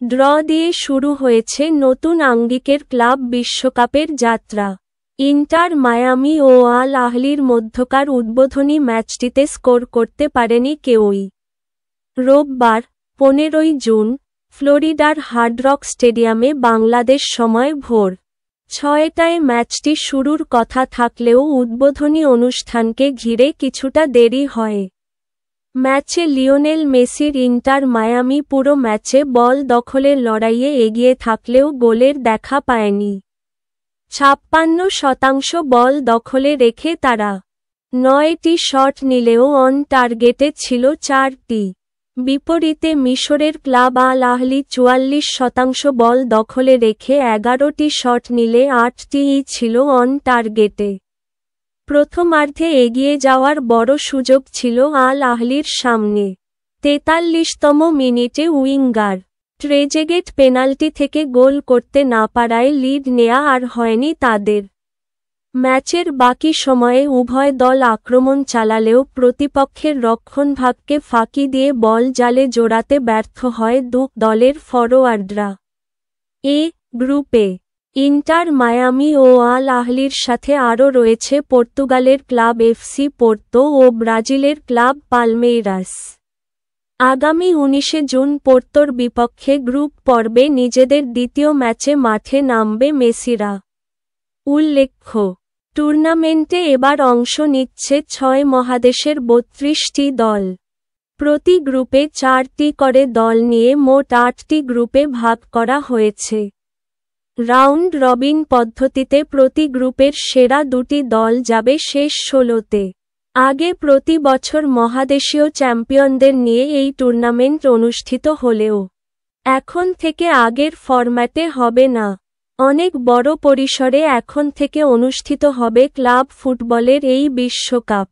Draw দিয়ে শুরু হয়েছে নতুন আঙ্গিকের ক্লাব বিশ্বকাপের যাত্রা। ইন্টার মায়ামি ও আল আহলির মধ্যকার উদ্বোধনী ম্যাচটিতে স্কোর করতে পারেনি কেউই। রোববার 15 জুন ফ্লোরিডার হার্ড রক স্টেডিয়ামে বাংলাদেশ সময় ভোর 6টায় ম্যাচটি শুরুর কথা থাকলেও উদ্বোধনী অনুষ্ঠানকে ঘিরে কিছুটা দেরি হয়। ম্যাচে লিওনেল মেসির ইন্টার মায়ামি পুরো ম্যাচে বল দখলের লড়াইয়ে এগিয়ে থাকলেও গোলের দেখা পায়নি। 56% বল দখলে রেখে তারা 9টি শট নিলেও অন টার্গেটে ছিল 4টি। বিপরীতে মিশরের ক্লাব আল আহলি 44% বল দখলে রেখে 11টি শট নিলে 8টিই ছিল অন টার্গেটে। প্রথমার্ধে এগিয়ে যাওয়ার বড় সুযোগ ছিল আল আহলির সামনে। 43তম মিনিটে উইঙ্গার ট্রেজেগেট পেনাল্টি থেকে গোল করতে না পারায় লিড নেয়া আর হয়নি তাদের। ম্যাচের বাকি সময়ে উভয় দল আক্রমণ চালালেও প্রতিপক্ষের রক্ষণভাগকে ফাঁকি দিয়ে বল জালে জোড়াতে ব্যর্থ হয় দলের ফরোয়ার্ডরা। এ গ্রুপে ইন্টার মায়ামি ও আল আহলির সাথে আরও রয়েছে পর্তুগালের ক্লাব এফসি পোর্তো ও ব্রাজিলের ক্লাব পালমেইরাস। আগামী 19 জুন পোর্তোর বিপক্ষে গ্রুপ পর্বে নিজেদের দ্বিতীয় ম্যাচে মাঠে নামবে মেসিরা। উল্লেখ্য, টুর্নামেন্টে এবার অংশ নিচ্ছে 6 মহাদেশের 32টি দল। প্রতি গ্রুপে 4টি করে দল নিয়ে মোট 8টি গ্রুপে ভাগ করা হয়েছে। রাউন্ড রবিন পদ্ধতিতে প্রতি গ্রুপের সেরা 2টি দল যাবে শেষ 16তে। আগে প্রতি বছর মহাদেশীয় চ্যাম্পিয়নদের নিয়ে এই টুর্নামেন্ট অনুষ্ঠিত হলেও এখন থেকে আগের ফরম্যাটে হবে না। অনেক বড় পরিসরে এখন থেকে অনুষ্ঠিত হবে ক্লাব ফুটবলের এই বিশ্বকাপ।